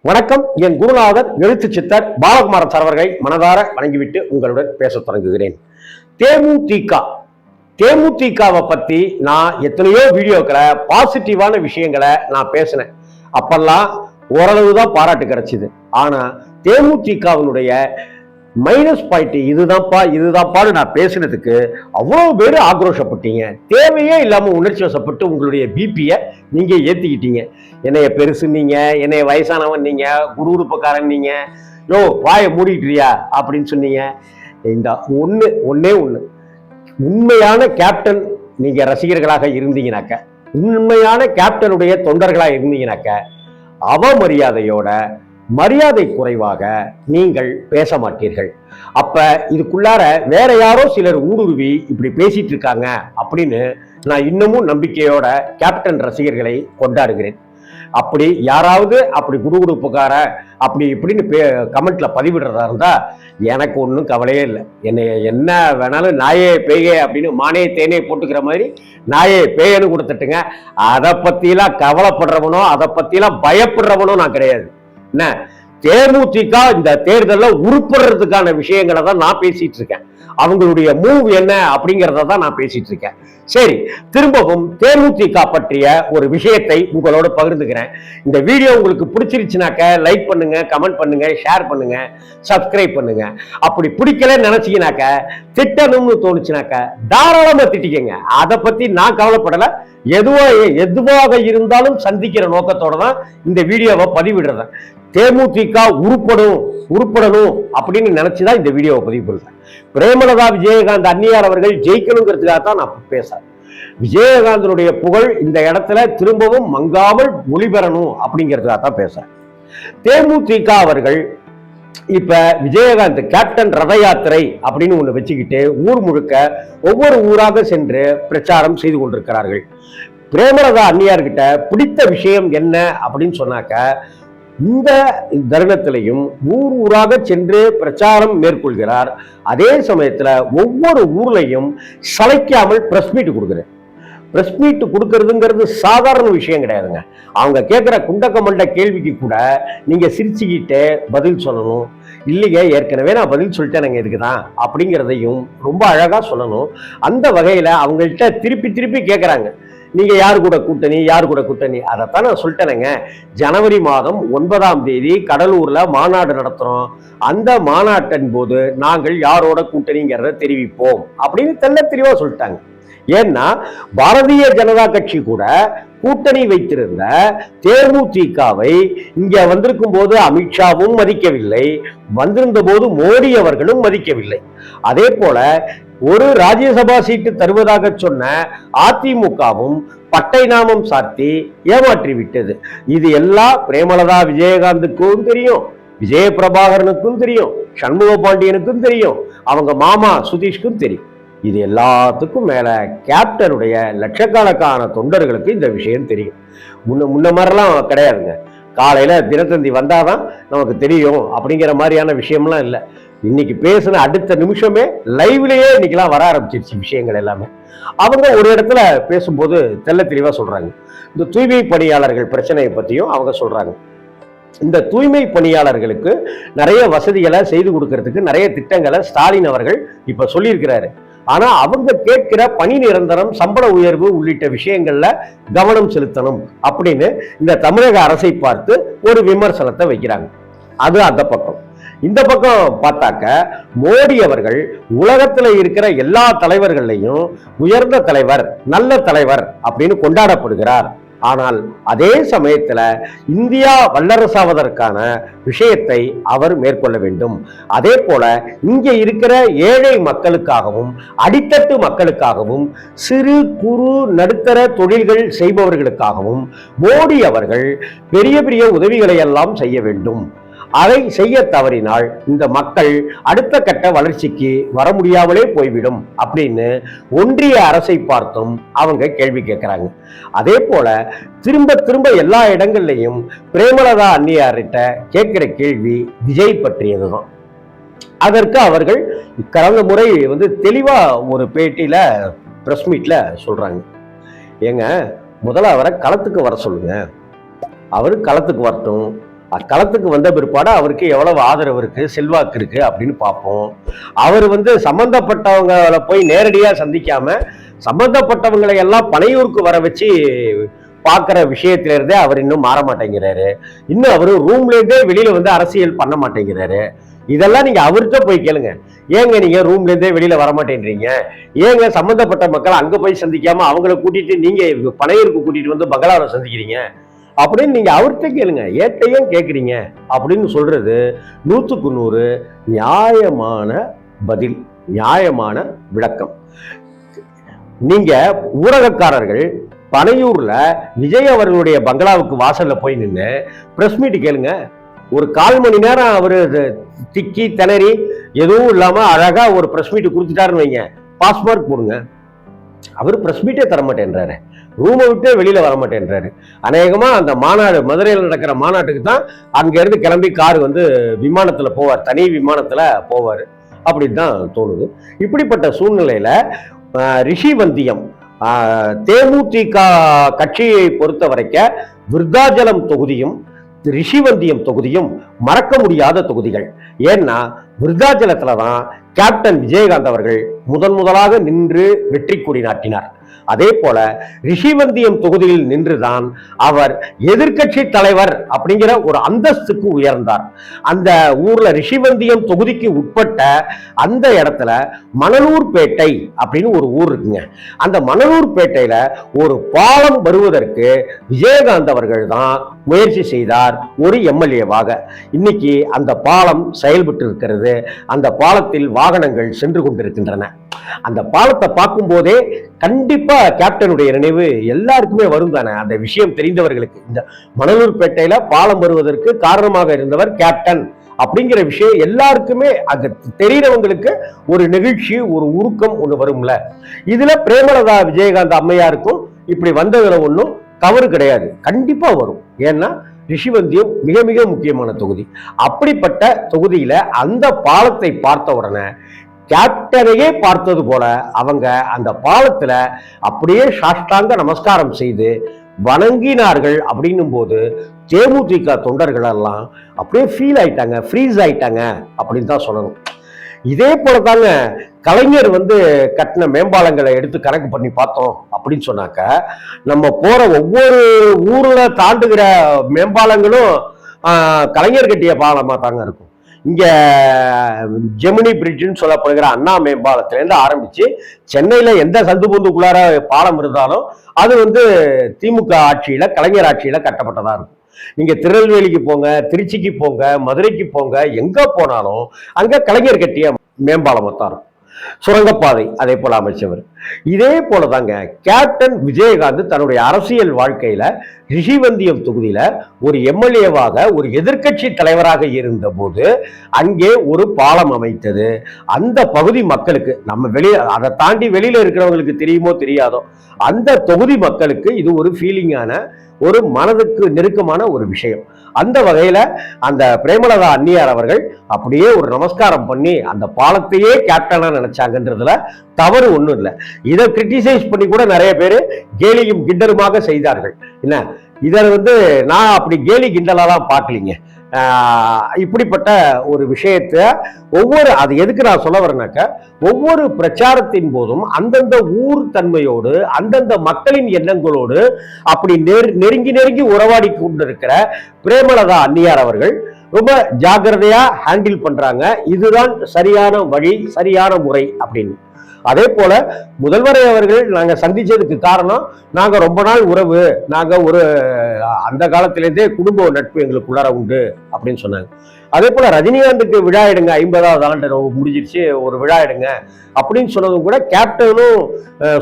வணக்கம். என் குருநாதர் எழுத்து சித்தர் பாலகுமாரன் சார் அவர்களை மனதார வணங்கிவிட்டு உங்களுடன் பேச தொடங்குகிறேன். தேமுதிகவை பத்தி நான் எத்தனையோ வீடியோக்களை பாசிட்டிவான விஷயங்களை நான் பேசினேன். அப்பெல்லாம் ஓரளவுதான் பாராட்டு கிடைச்சிது. ஆனா தேமுதிகவினுடைய மைனஸ் பாயிண்ட் இதுதான்ப்பான்னு நான் பேசினதுக்கு அவ்வளவு பேர் ஆக்ரோஷப்பட்டீங்க. தேவையே இல்லாம உணர்ச்சி வசப்பட்டு உங்களுடைய பிபியை நீங்க ஏத்திக்கிட்டீங்க. என்னைய பெருசுன்னீங்க, என்னைய வயசானவன் நீங்க, குருகுருப்பக்காரன் நீங்க, யோ வாயை மூடிக்கிறியா அப்படின்னு சொன்னீங்க. இந்த ஒன்னே ஒண்ணு, உண்மையான கேப்டன் நீங்க ரசிகர்களாக இருந்தீங்கனாக்க, உண்மையான கேப்டனுடைய தொண்டர்களாக இருந்தீங்கனாக்க, அவமரியாதையோட மரியாதை குறைவாக நீங்கள் பேச மாட்டீர்கள். அப்ப இதுக்குள்ளார வேற யாரோ சிலர் ஊடுருவி இப்படி பேசிட்டு இருக்காங்க அப்படின்னு நான் இன்னமும் நம்பிக்கையோட கேப்டன் ரசிகர்களை கொண்டாடுகிறேன். அப்படி யாராவது அப்படி குடுகுடுப்புக்கார அப்படி இப்படின்னு கமெண்ட்ல பதிவிடுறதா இருந்தா எனக்கு ஒன்றும் கவலையே இல்லை. என்ன வேணாலும் நாயே பேயே அப்படின்னு மானே தேனே போட்டுக்கிற மாதிரி நாயே பேயன்னு கொடுத்துட்டுங்க. அதை பத்திலாம் கவலைப்படுறவனோ அதை பத்திலாம் பயப்படுறவனோ நான் கிடையாது. என்ன தேமுதிக இந்த தேர்தலில் உருப்படுறதுக்கான விஷயங்களை தான் நான் பேசிட்டு இருக்கேன். அவங்களுடைய மூவ் என்ன அப்படிங்கிறத தான் நான் பேசிட்டு இருக்கேன். சரி, திரும்பவும் தேமுதிக பற்றிய ஒரு விஷயத்தை உங்களோட பகிர்ந்துக்கிறேன். இந்த வீடியோ உங்களுக்கு பிடிச்சிருச்சுனாக்க லைக் பண்ணுங்க, கமெண்ட் பண்ணுங்க, ஷேர் பண்ணுங்க, சப்ஸ்கிரைப் பண்ணுங்க. அப்படி பிடிக்கலன்னு நினைச்சீங்கனாக்க, திட்டணும்னு தோணுச்சுனாக்க தாராளமா திட்டிக்கங்க. அதை பத்தி நான் கவலைப்படல. எதுவாக இருந்தாலும் சந்திக்கிற நோக்கத்தோட தான் இந்த வீடியோவை பதிவிடுறேன். தேமுதிக உருப்படணும் அப்படின்னு நினைச்சுதான் இந்த வீடியோவை பதிவு பண்றேன். பிரேமலதா விஜயகாந்த் அன்னியார் அவர்கள் ஜெயிக்கணுங்கிறதுக்காக தான் நான் பேசுறேன். விஜயகாந்தனுடைய புகழ் இந்த இடத்துல திரும்பவும் மங்காமல் ஒளிபெறணும் அப்படிங்கிறதுக்காக தான் பேசுறேன். தேமுதிக அவர்கள் இப்ப விஜயகாந்த் கேப்டன் ரத யாத்திரை அப்படின்னு ஒண்ணு வச்சுக்கிட்டு ஊர் முழுக்க ஒவ்வொரு ஊராக சென்று பிரச்சாரம் செய்து கொண்டிருக்கிறார்கள். பிரேமலதா அன்னியார்கிட்ட பிடித்த விஷயம் என்ன அப்படின்னு சொன்னாக்க, இந்த தருணத்திலையும் ஊராக சென்று பிரச்சாரம் மேற்கொள்கிறார். அதே சமயத்துல ஒவ்வொரு ஊர்லையும் சளைக்காமல் பிரஸ் மீட் கொடுக்குறார். பிரஸ் மீட் கொடுக்கறதுங்கிறது சாதாரண விஷயம் கிடையாதுங்க. அவங்க கேட்கிற குண்டக்க மண்ட கேள்விக்கு கூட நீங்க சிரிச்சுக்கிட்டு பதில் சொல்லணும். இல்லைங்க, ஏற்கனவே நான் பதில் சொல்லிட்டேன் இதுக்குதான் அப்படிங்கிறதையும் ரொம்ப அழகா சொல்லணும். அந்த வகையில அவங்கள்ட்ட திருப்பி கேட்கறாங்க, நீங்க யாரு கூட கூட்டணி. அதைத்தான் நான் சொல்லிட்டேனுங்க. ஜனவரி மாதம் 9ஆம் தேதி கடலூர்ல மாநாடு நடத்துறோம். அந்த மாநாட்டின் போது நாங்கள் யாரோட கூட்டணிங்கிறத தெரிவிப்போம் அப்படின்னு தெளிவா சொல்லிட்டாங்க. ஏன்னா பாரதிய ஜனதா கட்சி கூட கூட்டணி வைத்திருந்த தேமுதிகவை இங்க வந்திருக்கும் போது அமித்ஷாவும் மதிக்கவில்லை, வந்திருந்த போது மோடி அவர்களும் மதிக்கவில்லை. அதே போல ஒரு ராஜ்யசபா சீட்டு தருவதாக சொன்ன அதிமுகவும் பட்டை நாமம் சாத்தி ஏமாற்றி விட்டது. இது எல்லாம் பிரேமலதா விஜயகாந்துக்கும் தெரியும், விஜய பிரபாகரனுக்கும் தெரியும், சண்முக பாண்டியனுக்கும் தெரியும், அவங்க மாமா சுதீஷ்க்கும் தெரியும். இது எல்லாத்துக்கும் மேல கேப்டனுடைய லட்சக்கணக்கான தொண்டர்களுக்கு இந்த விஷயம் தெரியும். முன்ன மாதிரிலாம் கிடையாதுங்க. காலையில தினத்தந்தி வந்தாதான் நமக்கு தெரியும் அப்படிங்கிற மாதிரியான விஷயம்லாம் இல்லை. இன்னைக்கு பேசின அடுத்த நிமிஷமே லைவ்லயே இன்னைக்கெல்லாம் வர ஆரம்பிச்சிருச்சு விஷயங்கள் எல்லாமே. அவங்க ஒரு இடத்துல பேசும்போது தெளிவா சொல்றாங்க. இந்த தூய்மை பணியாளர்கள் பிரச்சனையை பத்தியும் அவங்க சொல்றாங்க. இந்த தூய்மை பணியாளர்களுக்கு நிறைய வசதிகளை செய்து கொடுக்கறதுக்கு நிறைய திட்டங்களை ஸ்டாலின் அவர்கள் இப்ப சொல்லியிருக்கிறாரு. ஆனா அவங்க கேட்கிற பணி நிரந்தரம், சம்பள உயர்வு உள்ளிட்ட விஷயங்கள்ல கவனம் செலுத்தணும் அப்படின்னு இந்த தமிழக அரசை பார்த்து ஒரு விமர்சனத்தை வைக்கிறாங்க. அது அந்த பக்கம். இந்த பக்கம் பார்த்தாக்க மோடி அவர்கள் உலகத்துல இருக்கிற எல்லா தலைவர்களையும் உயர்ந்த தலைவர், நல்ல தலைவர் அப்படின்னு கொண்டாடப்படுகிறார். ஆனால் அதே சமயத்துல இந்தியா வல்லரசாவதற்கான விஷயத்தை அவர் மேற்கொள்ள வேண்டும். அதே போல இங்க இருக்கிற ஏழை மக்களுக்காகவும் அடித்தட்டு மக்களுக்காகவும் சிறு குறு நடுத்தர தொழில்கள் செய்பவர்களுக்காகவும் மோடி அவர்கள் பெரிய உதவிகளை எல்லாம் செய்ய வேண்டும். அதை செய்ய தவறினால் இந்த மக்கள் அடுத்த கட்ட வளர்ச்சிக்கு வர முடியாமலே போய்விடும் அப்படின்னு ஒன்றிய அரசை பார்த்தும் அவங்க கேள்வி கேட்கிறாங்க. அதே போல திரும்ப எல்லா இடங்கள்லையும் பிரேமலதா அன்னியார்கிட்ட கேட்கிற கேள்வி விஜய் பற்றியதுதான். அதற்கு அவர்கள் கடந்த முறை தெளிவா ஒரு பேட்டியில பிரஸ் மீட்ல சொல்றாங்க, ஏங்க முதல்ல அவரை களத்துக்கு வர சொல்லுங்க, அவரு களத்துக்கு வரட்டும், களத்துக்கு வந்த பிற்பாடு அவருக்கு எவ்வளவு ஆதரவு இருக்கு, செல்வாக்கு இருக்கு அப்படின்னு பார்ப்போம். அவர் சம்பந்தப்பட்டவங்களை போய் நேரடியா சந்திக்காம சம்பந்தப்பட்டவங்களை எல்லாம் பனையூருக்கு வர வச்சு பார்க்குற விஷயத்துல இருந்தே அவர் இன்னும் மாற மாட்டேங்கிறாரு. இன்னும் அவரு ரூம்ல இருந்தே வெளியில அரசியல் பண்ண மாட்டேங்கிறாரு. இதெல்லாம் நீங்க அவர்கிட்ட போய் கேளுங்க. ஏங்க நீங்க ரூம்ல இருந்தே வெளியில வர மாட்டேன்றீங்க, ஏங்க சம்பந்தப்பட்ட மக்கள் அங்க போய் சந்திக்காம அவங்கள கூட்டிட்டு நீங்க பனையூருக்கு கூட்டிட்டு பங்களாவை சந்திக்கிறீங்க அப்படின்னு நீங்க அவர்கிட்ட கேளுங்க. ஏட்டையும் கேட்குறீங்க அப்படின்னு சொல்றது 100க்கு 100 நியாயமான பதில், நியாயமான விளக்கம். நீங்க ஊடகக்காரர்கள் பனையூர்ல விஜய் அவர்களுடைய பங்களாவுக்கு வாசல்ல போய் நின்று பிரஸ் மீட் கேளுங்க. ஒரு 1/4 மணி நேரம் அவரு திக்கி திணறி எதுவும் இல்லாம அழகா ஒரு பிரஸ் மீட் கொடுத்துட்டாருன்னு வைங்க, பாஸ்மார்க் போடுங்க. அவர் பிரஸ் மீட்டே தரமாட்டேன்றாரு, ரூமை விட்டு வெளியில வரமாட்டேன்றாரு. அநேகமா அந்த மாநாடு மதுரையில் நடக்கிற மாநாட்டுக்கு தான் அங்க இருந்து கிளம்பி கார் விமானத்துல போவார், தனி விமானத்துல போவார் அப்படின்னு தான் தோணுது. இப்படிப்பட்ட சூழ்நிலையில ரிஷிவந்தியம் தேமுதிக கட்சியை பொறுத்த வரைக்கும் விருத்தாச்சலம் தொகுதியும் ரிஷிவந்தியம் தொகுதியும் மறக்க முடியாத தொகுதிகள். ஏன்னா விருத்தாச்சலத்துலதான் கேப்டன் விஜயகாந்த் அவர்கள் முதலாக நின்று வெற்றி கொடி நாட்டினார். அதே போல ரிஷிவந்தியம் தொகுதியில் நின்றுதான் அவர் எதிர்கட்சி தலைவர் அப்படிங்கிற ஒரு அந்தஸ்துக்கு உயர்ந்தார். அந்த ஊர்ல ரிஷிவந்தியம் தொகுதிக்கு உட்பட்ட அந்த இடத்துல மணலூர்பேட்டை அப்படின்னு ஒரு ஊர் இருக்குங்க. அந்த மணலூர்பேட்டையில ஒரு பாலம் வருவதற்கு விஜயகாந்த் அவர்கள் தான் முயற்சி செய்தார் ஒரு எம்எல்ஏவாக. இன்னைக்கு அந்த பாலம் செயல்பட்டு இருக்கிறது. அந்த பாலத்தில் வாகனங்கள் சென்று கொண்டிருக்கின்றன. அந்த பாலத்தை பார்க்கும் போதே கண்டிப்பா கேப்டனுடைய நினைவு எல்லாருக்குமே வரும் தானே. அந்த விஷயம் தெரிந்தவர்களுக்கு இந்த மணலூர்பேட்டையில பாலம் வருவதற்கு காரணமாக இருந்தவர் கேப்டன் அப்படிங்கிற விஷயம் எல்லாருக்குமே அது தெரிகிறவங்களுக்கு ஒரு நெகிழ்ச்சி, ஒரு உருக்கம் ஒண்ணு வரும்ல. இதுல பிரேமலதா விஜயகாந்த் அம்மையாருக்கும் இப்படி வந்ததுல ஒன்றும் தவறு கிடையாது, கண்டிப்பா வரும். ஏன்னா ரிஷிவந்தியம் மிக மிக முக்கியமான தொகுதி. அப்படிப்பட்ட தொகுதியில அந்த பாலத்தை பார்த்த உடனே கேப்டனையே பார்த்தது போல அவங்க அந்த பாலத்துல அப்படியே சாஷ்டாங்க நமஸ்காரம் செய்து வணங்கினார்கள். அப்படின்னும் போது தேமுதிக தொண்டர்கள் எல்லாம் அப்படியே ஃபீல் ஆயிட்டாங்க, ஃப்ரீஸ் ஆயிட்டாங்க அப்படின்னு தான் சொல்லணும். இதே போலதாங்க கலைஞர் கட்டின மேம்பாலங்களை எடுத்து கணக்கு பண்ணி பார்த்தோம் அப்படின்னு சொன்னாக்க, நம்ம போற ஒவ்வொரு ஊர்ல தாண்டுகிற மேம்பாலங்களும் கலைஞர் கட்டிய பாலமா தாங்க இருக்கும். இங்க ஜெமினி பிரிட்ஜ்னு சொல்லப்படுகிற அண்ணா மேம்பாலத்திலேருந்து ஆரம்பிச்சு சென்னையில எந்த சந்து பொந்துக்குள்ளார பாலம் இருந்தாலும் அது திமுக ஆட்சியில, கலைஞர் ஆட்சியில கட்டப்பட்டதா இருக்கும். நீங்க திருநெல்வேலிக்கு போங்க, திருச்சிக்கு போங்க, மதுரைக்கு போங்க, எங்க போனாலும் அங்க கலைஞர் கட்டிய மேம்பாலம் தான் இருக்கும். சுரங்கப்பாதை அதே போல அமைச்சவர். இதே போலதாங்க கேப்டன் விஜயகாந்த் தன்னுடைய அரசியல் வாழ்க்கையில ரிஷிவந்தியம் தொகுதியில ஒரு எம்எல்ஏவாக, ஒரு எதிர்கட்சி தலைவராக இருந்த போது அங்கே ஒரு பாலம் அமைத்தது. அந்த பகுதி மக்களுக்கு, நம்ம வெளியே அதை தாண்டி வெளியில இருக்கிறவங்களுக்கு தெரியுமோ தெரியாதோ, அந்த தொகுதி மக்களுக்கு இது ஒரு ஃபீலிங்கான, ஒரு மனதுக்கு நெருக்கமான ஒரு விஷயம். அந்த வகையில அந்த பிரேமலதா அன்னியார் அவர்கள் அப்படியே ஒரு நமஸ்காரம் பண்ணி அந்த பாலத்தையே கேப்டனா நினைச்சாங்கன்றதுல தவறு ஒண்ணும் இல்லை. இதை கிரிட்டிசைஸ் பண்ணி கூட நிறைய பேர் கேலியும் கிண்டலுமாக செய்தார்கள். என்ன இதை நான் அப்படி கேலி கிண்டலாம் பார்க்கலீங்க. இப்படிப்பட்ட ஒரு விஷயத்த அது எதுக்கு நான் சொல்ல வரேனாக்க, ஒவ்வொரு பிரச்சாரத்தின் போதும் அந்தந்த ஊர் தன்மையோடு, அந்தந்த மக்களின் எண்ணங்களோடு அப்படி நெருங்கி நெருங்கி உறவாடி கொண்டிருக்கிற பிரேமலதா அன்னியார் அவர்கள் ரொம்ப ஜாக்கிரதையா ஹேண்டில் பண்றாங்க. இதுதான் சரியான வழி, சரியான முறை அப்படின்னு. அதே போல முதல்வரை அவர்கள் நாங்க சந்திச்சதுக்கு காரணம், நாங்க ரொம்ப நாள் உறவு, நாங்க ஒரு அந்த காலத்திலேருந்தே குடும்ப நட்பு எங்களுக்குள்ளார உண்டு அப்படின்னு சொன்னாங்க. அதே போல ரஜினிகாந்துக்கு விழா எடுங்க, 50வது ஆண்டு முடிஞ்சிருச்சு, ஒரு விழா எடுங்க அப்படின்னு சொன்னதும் கூட கேப்டனும்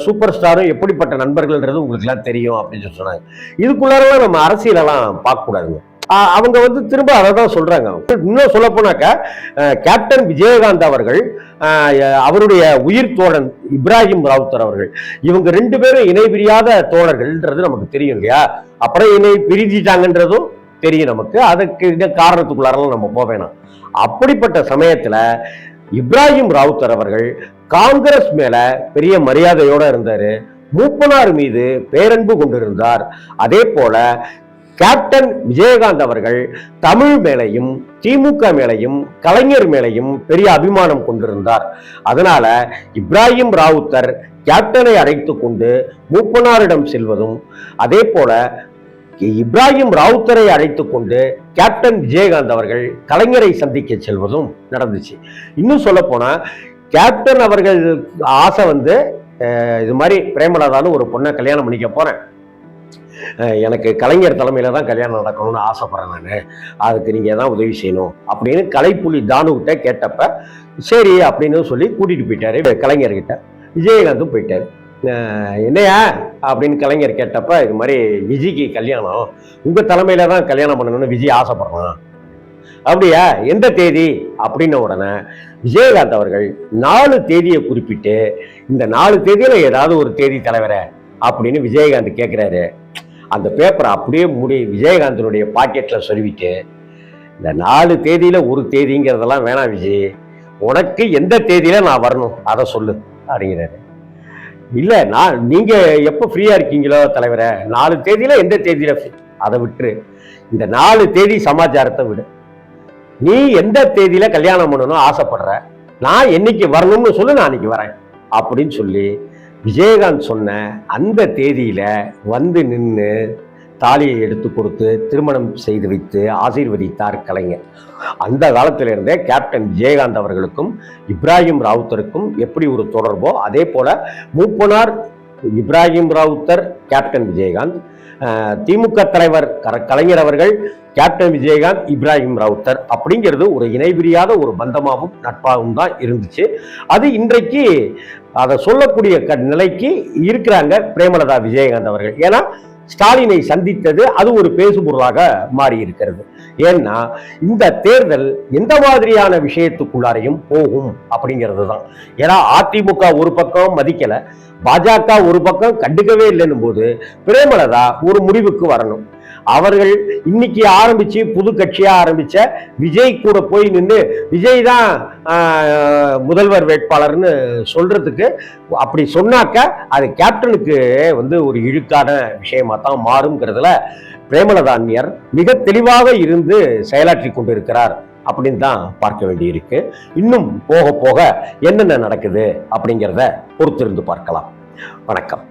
சூப்பர் ஸ்டாரும் எப்படிப்பட்ட நண்பர்கள்ன்றது உங்களுக்கு எல்லாம் தெரியும் அப்படின்னு சொன்னாங்க. இதுக்குள்ளாரெல்லாம் நம்ம அரசியலெல்லாம் பார்க்க கூடாதுங்க. அவங்க திரும்ப அதை தான் சொல்றாங்க. இன்னும் சொல்ல போனாக்க கேப்டன் விஜயகாந்த் அவர்கள், அவருடைய உயிர் தோழன் இப்ராஹிம் ராவுத்தர் அவர்கள், இவங்க 2 பேரும் இணை பிரியாத தோழர்கள்ன்றது நமக்கு தெரியும் இல்லையா. அப்புறம் இணை பிரிஞ்சிட்டாங்கன்றதும் தெரியும் நமக்கு. அதுக்கு காரணத்துக்குள்ளாரெல்லாம் நம்ம போவேணாம். அப்படிப்பட்ட சமயத்துல இப்ராஹிம் ராவுத்தர் அவர்கள் காங்கிரஸ் மேல பெரிய மரியாதையோட இருந்தாரு, மூப்பனார் மீது பேரன்பு கொண்டிருந்தார். அதே போல கேப்டன் விஜயகாந்த் அவர்கள் தமிழ் மேலையும் திமுக மேலையும் கலைஞர் மேலையும் பெரிய அபிமானம் கொண்டிருந்தார். அதனால இப்ராஹிம் ராவுத்தர் கேப்டனை அழைத்து கொண்டு மூப்பனாரிடம் செல்வதும், அதே போல இப்ராஹிம் ராவுத்தரை அழைத்து கொண்டு கேப்டன் விஜயகாந்த் அவர்கள் கலைஞரை சந்திக்க செல்வதும் நடந்துச்சு. இன்னும் சொல்ல போனா கேப்டன் அவர்கள் ஆசை இது மாதிரி பிரேமலதான்னு ஒரு பொண்ணை கல்யாணம் பண்ணிக்க போறேன், எனக்கு கலைஞர் தலைமையில தான் கல்யாணம் நடக்கணும்னு ஆசைப்படுறேன், நான் அதுக்கு நீங்க தான் உதவி செய்யணும் அப்படின்னு கலைப்புலி தானுகிட்ட கேட்டப்ப சரி அப்படின்னு சொல்லி கூட்டிட்டு போயிட்டாரு கலைஞர்கிட்ட. விஜயகாந்தும் போயிட்டாரு. என்னையா அப்படின்னு கலைஞர் கேட்டப்ப இது மாதிரி விஜய்க்கு கல்யாணம், உங்க தலைமையில தான் கல்யாணம் பண்ணணும்னு விஜய் ஆசைப்படுறான். அப்படியா, எந்த தேதி அப்படின்ன உடனே விஜயகாந்த் அவர்கள் 4 தேதியை குறிப்பிட்டு, இந்த 4 தேதியில ஏதாவது ஒரு தேதி தலைவரை அப்படின்னு விஜயகாந்த் கேட்கிறாரு. அந்த பேப்பரை அப்படியே மூடி விஜயகாந்தனுடைய பாக்கெட்ல சொல்லிவிட்டு, இந்த 4 தேதியில ஒரு தேதிங்கிறதெல்லாம் வேணாம் விஜய், உனக்கு எந்த தேதியில நான் வரணும் அதை சொல்லு அப்படிங்கிறாரு. இல்ல, நீங்க எப்ப ஃப்ரீயா இருக்கீங்களோ தலைவரை, 4 தேதியில எந்த தேதியில அதை விட்டுரு, இந்த 4 தேதி சமாச்சாரத்தை விடு, நீ எந்த தேதியில கல்யாணம் பண்ணணும் ஆசைப்படுற, நான் என்னைக்கு வரணும்னு சொல்லு, நான் அன்னைக்கு வரேன் அப்படின்னு சொல்லி விஜயகாந்த் சொன்ன அந்த தேதியில வந்து நின்று தாலியை எடுத்து கொடுத்து திருமணம் செய்து வைத்து ஆசீர்வதித்தார் கலைஞர். அந்த காலத்திலிருந்தே கேப்டன் விஜயகாந்த் அவர்களுக்கும் இப்ராஹிம் ராவுத்தருக்கும் எப்படி ஒரு தொடர்போ, அதே போல மூப்பனார் இப்ராஹிம் ராவுத்தர் கேப்டன் விஜயகாந்த், திமுக தலைவர் கலைஞர் அவர்கள் கேப்டன் விஜயகாந்த் இப்ராஹிம் ராவுத்தர் அப்படிங்கிறது ஒரு இணைபிரியாத ஒரு பந்தமாகவும் நட்பாகவும் தான் இருந்துச்சு. அது இன்றைக்கு அதை சொல்லக்கூடிய நிலைக்கு இருக்கிறாங்க பிரேமலதா விஜயகாந்த் அவர்கள். ஏன்னா ஸ்டாலினை சந்தித்தது அது ஒரு பேசுபொருளாக மாறி இருக்கிறது. ஏன்னா இந்த தேர்தல் எந்த மாதிரியான விஷயத்துக்குள்ளாரையும் போகும் அப்படிங்கிறது தான். ஏன்னா அதிமுக ஒரு பக்கம் மதிக்கல, பாஜக ஒரு பக்கம் கண்டுக்கவே இல்லைன்னும் போது பிரேமலதா ஒரு முடிவுக்கு வரணும். அவர்கள் இன்னைக்கு ஆரம்பிச்சு புது கட்சியா ஆரம்பிச்ச விஜய் கூட போய் நின்று விஜய் தான் முதல்வர் வேட்பாளர்னு சொல்றதுக்கு, அப்படி சொன்னாக்க அது கேப்டனுக்கு ஒரு இழுக்கான விஷயமா தான் மாறுங்கிறதுல பிரேமலதா அன்னியர் மிக தெளிவாக இருந்து செயலாற்றி கொண்டிருக்கிறார் அப்படின்னு தான் பார்க்க வேண்டியிருக்கு. இன்னும் போக போக என்னென்ன நடக்குது அப்படிங்கிறத பொறுத்திருந்து பார்க்கலாம். வணக்கம்.